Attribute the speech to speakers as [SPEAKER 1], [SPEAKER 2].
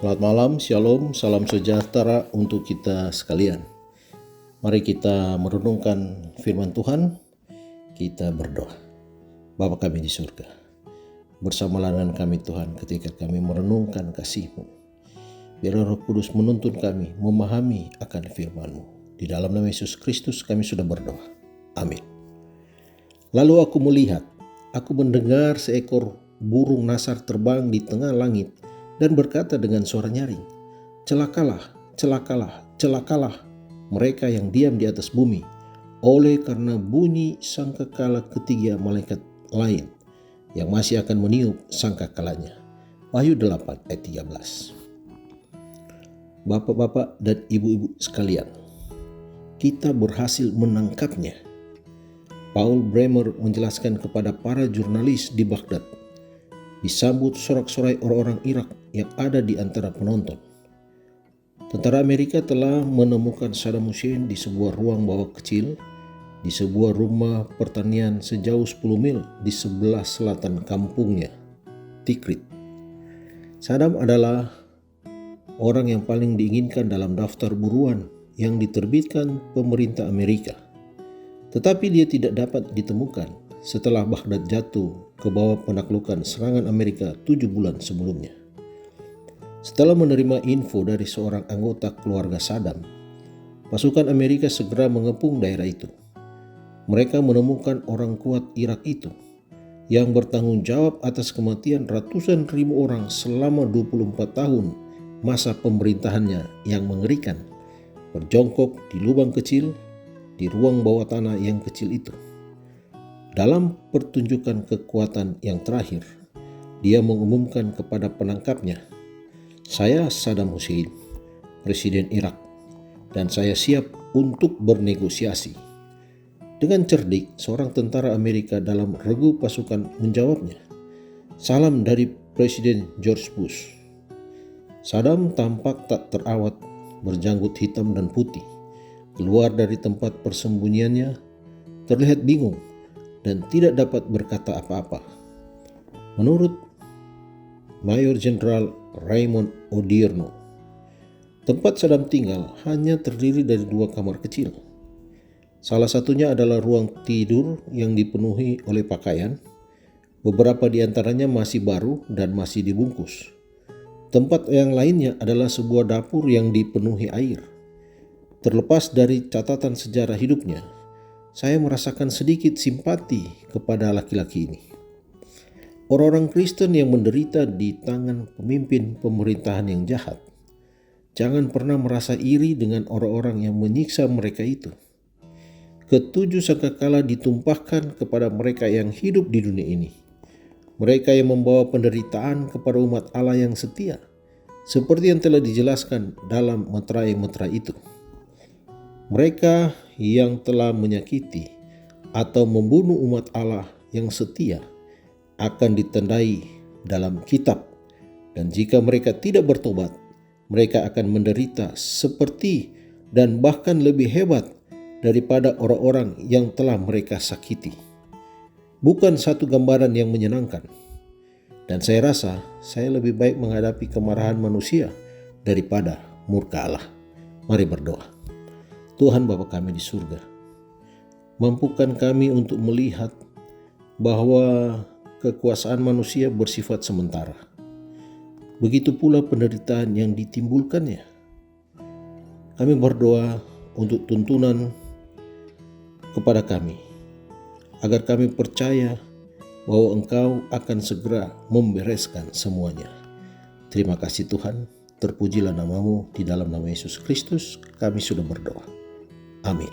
[SPEAKER 1] Selamat malam, shalom, salam sejahtera untuk kita sekalian. Mari kita merenungkan firman Tuhan, kita berdoa. Bapa kami di surga, bersamalah dengan kami Tuhan ketika kami merenungkan kasih-Mu. Biar Roh Kudus menuntun kami memahami akan firman-Mu. Di dalam nama Yesus Kristus kami sudah berdoa. Amin. Lalu aku melihat, aku mendengar seekor burung nasar terbang di tengah langit dan berkata dengan suara nyaring, "Celakalah, celakalah, celakalah mereka yang diam di atas bumi, oleh karena bunyi sangkakala ketiga malaikat lain yang masih akan meniup sangkakalanya." Wahyu 8 ayat 13. Bapak-bapak dan ibu-ibu sekalian, kita berhasil menangkapnya. Paul Bremer menjelaskan kepada para jurnalis di Baghdad, disambut sorak-sorai orang-orang Irak yang ada di antara penonton. Tentara Amerika telah menemukan Saddam Hussein di sebuah ruang bawah kecil di sebuah rumah pertanian sejauh 10 mil di sebelah selatan kampungnya, Tikrit. Saddam adalah orang yang paling diinginkan dalam daftar buruan yang diterbitkan pemerintah Amerika. Tetapi dia tidak dapat ditemukan setelah Baghdad jatuh ke bawah penaklukan serangan Amerika 7 bulan sebelumnya. Setelah menerima info dari seorang anggota keluarga Saddam, pasukan Amerika segera mengepung daerah itu. Mereka menemukan orang kuat Irak itu yang bertanggung jawab atas kematian ratusan ribu orang selama 24 tahun masa pemerintahannya yang mengerikan, berjongkok di lubang kecil di ruang bawah tanah yang kecil itu. Dalam pertunjukan kekuatan yang terakhir, dia mengumumkan kepada penangkapnya, "Saya Saddam Hussein, Presiden Irak, dan saya siap untuk bernegosiasi." Dengan cerdik, seorang tentara Amerika dalam regu pasukan menjawabnya, "Salam dari Presiden George Bush." Saddam tampak tak terawat, berjanggut hitam dan putih. Keluar dari tempat persembunyiannya, terlihat bingung dan tidak dapat berkata apa-apa. Menurut Mayor Jenderal Raymond Odierno, tempat Saddam tinggal hanya terdiri dari 2 kamar kecil. Salah satunya adalah ruang tidur yang dipenuhi oleh pakaian. Beberapa di antaranya masih baru dan masih dibungkus. Tempat yang lainnya adalah sebuah dapur yang dipenuhi air. Terlepas dari catatan sejarah hidupnya, saya merasakan sedikit simpati kepada laki-laki ini. Orang-orang Kristen yang menderita di tangan pemimpin pemerintahan yang jahat, jangan pernah merasa iri dengan orang-orang yang menyiksa mereka itu. Ketujuh sangkakala ditumpahkan kepada mereka yang hidup di dunia ini. Mereka yang membawa penderitaan kepada umat Allah yang setia, seperti yang telah dijelaskan dalam meterai-meterai itu. Mereka yang telah menyakiti atau membunuh umat Allah yang setia akan ditandai dalam kitab, dan jika mereka tidak bertobat, mereka akan menderita seperti dan bahkan lebih hebat daripada orang-orang yang telah mereka sakiti. Bukan satu gambaran yang menyenangkan, dan saya rasa saya lebih baik menghadapi kemarahan manusia daripada murka Allah. Mari berdoa. Tuhan Bapa kami di surga, mampukan kami untuk melihat bahwa kekuasaan manusia bersifat sementara. Begitu pula penderitaan yang ditimbulkannya. Kami berdoa untuk tuntunan kepada kami, agar kami percaya bahwa Engkau akan segera membereskan semuanya. Terima kasih Tuhan, terpujilah nama-Mu. Di dalam nama Yesus Kristus kami sudah berdoa. Amin.